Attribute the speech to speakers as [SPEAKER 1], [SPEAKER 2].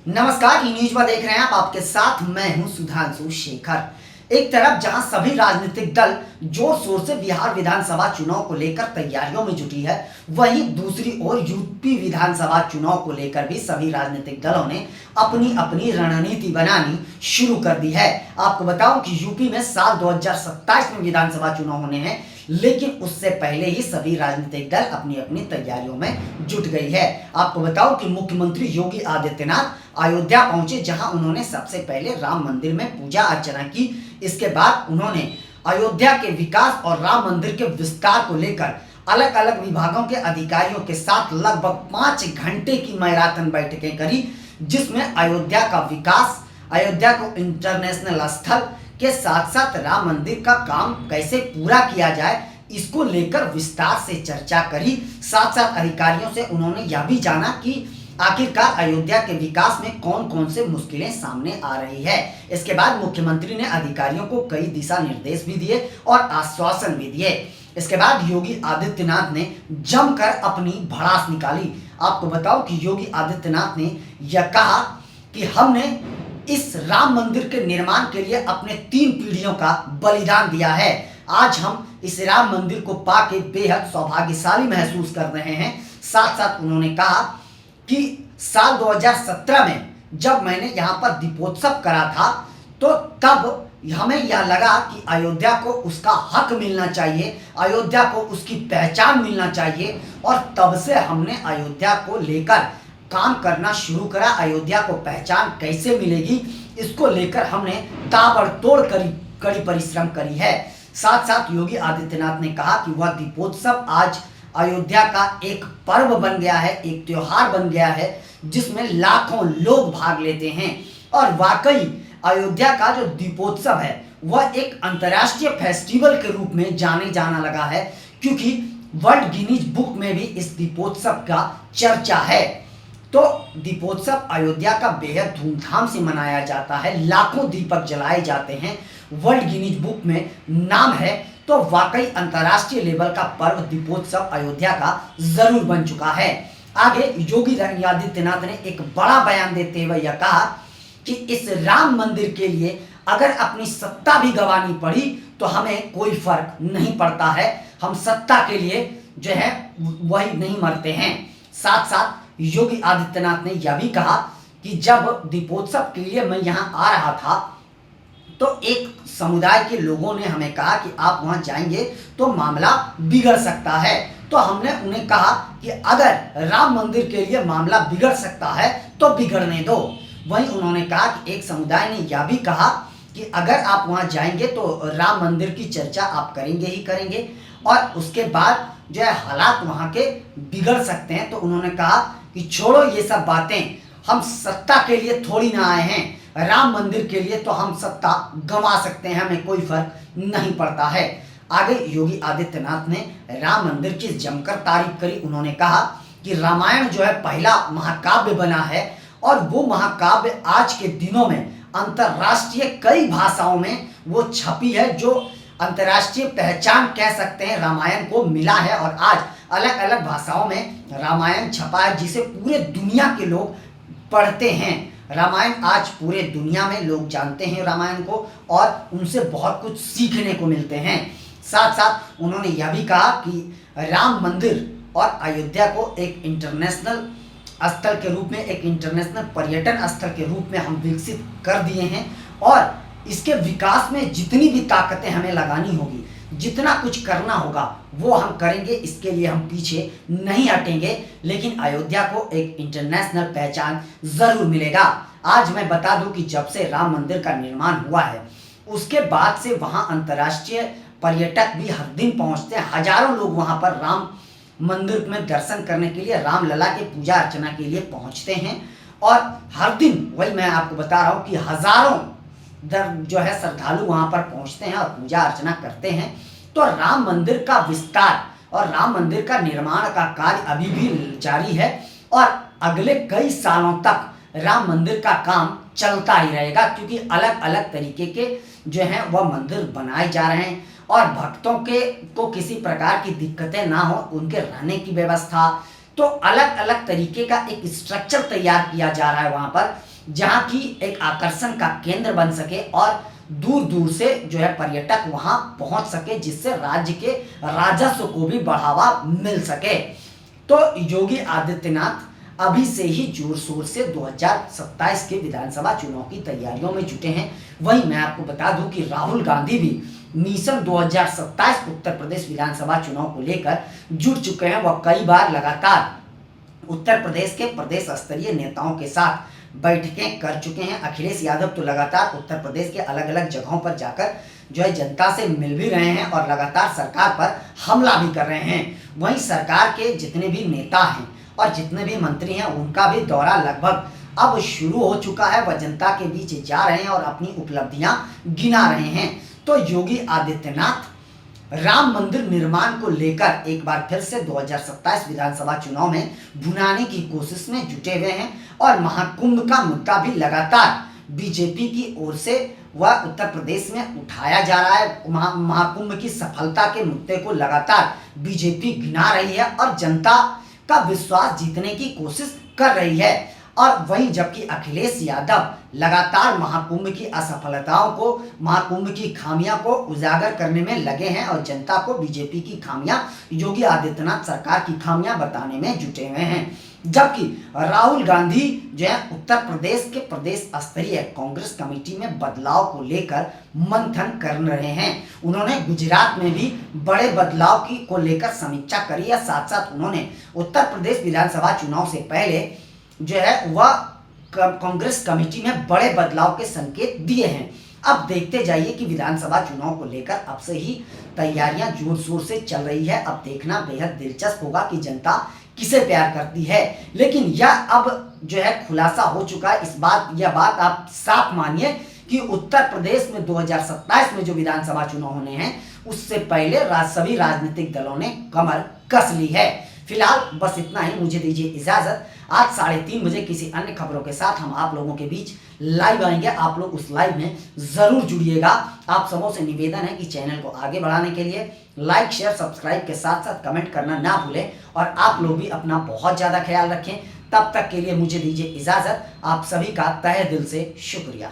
[SPEAKER 1] नमस्कार, ई न्यूज में देख रहे हैं आप। आपके साथ मैं हूं सुधांशु शेखर। एक तरफ जहां सभी राजनीतिक दल जोर शोर से बिहार विधानसभा चुनाव को लेकर तैयारियों में जुटी है, वहीं दूसरी ओर यूपी विधानसभा चुनाव को लेकर भी सभी राजनीतिक दलों ने अपनी अपनी रणनीति बनानी शुरू कर दी है। आपको बताऊं कि यूपी में साल 2027 में विधानसभा चुनाव होने हैं, लेकिन उससे पहले ही सभी राजनीतिक दल अपनी अपनी तैयारियों में जुट गई है। आपको बताऊं कि मुख्यमंत्री योगी आदित्यनाथ अयोध्या पहुंचे, जहां उन्होंने सबसे पहले राम मंदिर में पूजा अर्चना की। इसके बाद उन्होंने अयोध्या के विकास और राम मंदिर के विस्तार को लेकर अलग अलग विभागों के अधिकारियों के साथ लगभग 5 घंटे की मैराथन बैठकें करी, जिसमें अयोध्या का विकास, अयोध्या को इंटरनेशनल स्थल के साथ साथ राम मंदिर का काम कैसे पूरा किया जाए, इसको लेकर विस्तार से चर्चा करी। साथ साथ अधिकारियों से उन्होंने यह भी जाना कि आखिरकार अयोध्या के विकास में कौन कौन से मुश्किलें सामने आ रही है। इसके बाद मुख्यमंत्री ने अधिकारियों को कई दिशा निर्देश भी दिए और आश्वासन भी दिए। इसके बाद योगी आदित्यनाथ ने जमकर अपनी भड़ास निकाली। आपको बताओ कि योगी आदित्यनाथ ने यह कहा कि हमने इस राम मंदिर के निर्माण के लिए अपने 3 पीढ़ियों का बलिदान दिया है। आज हम इस राम मंदिर को पाके बेहद सौभाग्यशाली महसूस कर रहे हैं। साथ साथ उन्होंने कहा कि साल 2017 में जब मैंने यहाँ पर दीपोत्सव करा था, तो तब हमें यह लगा कि अयोध्या को उसका हक मिलना चाहिए, अयोध्या को उसकी पहचान मिलना चाहिए, और तब से हमने अयोध्या को लेकर काम करना शुरू करा। अयोध्या को पहचान कैसे मिलेगी, इसको लेकर हमने ताबड़तोड़ कड़ी परिश्रम करी है। साथ साथ योगी आदित्यनाथ ने कहा कि वह दीपोत्सव आज अयोध्या का एक पर्व बन गया है, एक त्योहार बन गया है, जिसमें लाखों लोग भाग लेते हैं। और वाकई अयोध्या का जो दीपोत्सव है वह एक अंतर्राष्ट्रीय फेस्टिवल के रूप में जाने जाना लगा है, क्योंकि वर्ल्ड गिनीज बुक में भी इस दीपोत्सव का चर्चा है। तो दीपोत्सव अयोध्या का बेहद धूमधाम से मनाया जाता है, लाखों दीपक जलाए जाते हैं, वर्ल्ड गिनीज बुक में नाम है। तो वाकई अंतर्राष्ट्रीय लेवल का पर्व दीपोत्सव अयोध्या का जरूर बन चुका है। आगे योगी आदित्यनाथ ने एक बड़ा बयान देते हुए यह कहा कि इस राम मंदिर के लिए अगर अपनी सत्ता भी गंवानी पड़ी तो हमें कोई फर्क नहीं पड़ता है, हम सत्ता के लिए जो है वही नहीं मरते हैं। साथ साथ योगी आदित्यनाथ ने यह भी कहा कि जब दीपोत्सव के लिए मैं यहाँ आ रहा था, तो एक समुदाय के लोगों ने हमें कहा कि आप वहां जाएंगे तो मामला बिगड़ सकता है। तो हमने उन्हें कहा कि अगर राम मंदिर के लिए मामला बिगड़ सकता है तो बिगड़ने दो। वहीं उन्होंने कहा कि एक समुदाय ने यह भी कहा कि अगर आप वहां जाएंगे तो राम मंदिर की चर्चा आप करेंगे ही करेंगे, और उसके बाद जो है हालात वहां के बिगड़ सकते हैं। तो उन्होंने कहा कि छोड़ो ये सब बातें, हम सत्ता के लिए थोड़ी ना आए हैं, राम मंदिर के लिए तो हम सत्ता गंवा सकते हैं, हमें कोई फर्क नहीं पड़ता है। आगे योगी आदित्यनाथ ने राम मंदिर की जमकर तारीफ करी। उन्होंने कहा कि रामायण जो है पहला महाकाव्य बना है, और वो महाकाव्य आज के दिनों में अंतर्राष्ट्रीय कई भाषाओं में वो छपी है, जो अंतर्राष्ट्रीय पहचान कह सकते हैं रामायण को मिला है। और आज अलग अलग भाषाओं में रामायण छपा है, जिसे पूरे दुनिया के लोग पढ़ते हैं। रामायण आज पूरे दुनिया में लोग जानते हैं रामायण को, और उनसे बहुत कुछ सीखने को मिलते हैं। साथ साथ उन्होंने यह भी कहा कि राम मंदिर और अयोध्या को एक इंटरनेशनल स्थल के रूप में, एक इंटरनेशनल पर्यटन स्थल के रूप में हम विकसित कर दिए हैं, और इसके विकास में जितनी भी ताकतें हमें लगानी होगी, जितना कुछ करना होगा वो हम करेंगे। इसके लिए हम पीछे नहीं हटेंगे, लेकिन अयोध्या को एक इंटरनेशनल पहचान जरूर मिलेगा। आज मैं बता दूं कि जब से राम मंदिर का निर्माण हुआ है, उसके बाद से वहां अंतर्राष्ट्रीय पर्यटक भी हर दिन पहुंचते हैं। हजारों लोग वहां पर राम मंदिर में दर्शन करने के लिए, रामलला के पूजा अर्चना के लिए पहुंचते हैं। और हर दिन वही मैं आपको बता रहा हूं कि हजारों जो है श्रद्धालु वहां पर पहुंचते हैं और पूजा अर्चना करते हैं। तो राम मंदिर का विस्तार और राम मंदिर का निर्माण का कार्य अभी भी जारी है, और अगले कई सालों तक राम मंदिर का काम चलता ही रहेगा, क्योंकि अलग अलग तरीके के जो हैं वह मंदिर बनाए जा रहे हैं, और भक्तों के को किसी प्रकार की दिक्कतें ना हो, उनके रहने की व्यवस्था, तो अलग अलग तरीके का एक स्ट्रक्चर तैयार किया जा रहा है वहां पर, जहां की एक आकर्षण का केंद्र बन सके और दूर दूर से जो है पर्यटक वहां पहुंच सके, जिससे राज्य के राजस्व को भी बढ़ावा मिल सके। तो योगी आदित्यनाथ अभी से ही जोर शोर से 2027 के विधानसभा चुनाव की तैयारियों में जुटे हैं। वहीं मैं आपको बता दूं कि राहुल गांधी भी मिशन 2027 उत्तर प्रदेश विधानसभा चुनाव को लेकर जुट चुके हैं। वह कई बार लगातार उत्तर प्रदेश के प्रदेश स्तरीय नेताओं के साथ बैठकें कर चुके हैं। अखिलेश यादव तो लगातार उत्तर प्रदेश के अलग अलग जगहों पर जाकर जो है जनता से मिल भी रहे हैं और लगातार सरकार पर हमला भी कर रहे हैं। वहीं सरकार के जितने भी नेता हैं और जितने भी मंत्री हैं, उनका भी दौरा लगभग अब शुरू हो चुका है। वह जनता के बीच जा रहे हैं और अपनी उपलब्धियां गिना रहे हैं। तो योगी आदित्यनाथ राम मंदिर निर्माण को लेकर एक बार फिर से 2027 विधानसभा चुनाव में भुनाने की कोशिश में जुटे हुए हैं और महाकुंभ का मुद्दा भी लगातार बीजेपी की ओर से वह उत्तर प्रदेश में उठाया जा रहा है। महाकुंभ की सफलता के मुद्दे को लगातार बीजेपी गिना रही है और जनता का विश्वास जीतने की कोशिश कर रही है। और वहीं जबकि अखिलेश यादव लगातार महाकुंभ की असफलताओं को, महाकुंभ की खामियां को उजागर करने में लगे हैं और जनता को बीजेपी की खामियां, योगी आदित्यनाथ सरकार की खामियां बताने में जुटे हुए हैं। जबकि राहुल गांधी जो है उत्तर प्रदेश के प्रदेश स्तरीय कांग्रेस कमेटी में बदलाव को लेकर मंथन कर रहे हैं। उन्होंने गुजरात में भी बड़े बदलाव को लेकर समीक्षा करी है। साथ साथ उन्होंने उत्तर प्रदेश विधानसभा चुनाव से पहले जो है वह कांग्रेस कमेटी में बड़े बदलाव के संकेत दिए हैं। अब देखते जाइए कि विधानसभा चुनाव को लेकर अब से ही तैयारियां जोर शोर से चल रही है। अब देखना बेहद दिलचस्प होगा कि जनता किसे प्यार करती है। लेकिन यह अब जो है खुलासा हो चुका है। यह बात आप साफ मानिए कि उत्तर प्रदेश में 2027 में जो विधानसभा चुनाव होने हैं, उससे पहले सभी राजनीतिक दलों ने कमर कस ली है। फिलहाल बस इतना ही, मुझे दीजिए इजाजत। आज 3:30 बजे किसी अन्य खबरों के साथ हम आप लोगों के बीच लाइव आएंगे। आप लोग उस लाइव में जरूर जुड़िएगा। आप सबों से निवेदन है कि चैनल को आगे बढ़ाने के लिए लाइक, शेयर, सब्सक्राइब के साथ साथ कमेंट करना ना भूलें और आप लोग भी अपना बहुत ज़्यादा ख्याल रखें। तब तक के लिए मुझे दीजिए इजाजत। आप सभी का तहे दिल से शुक्रिया।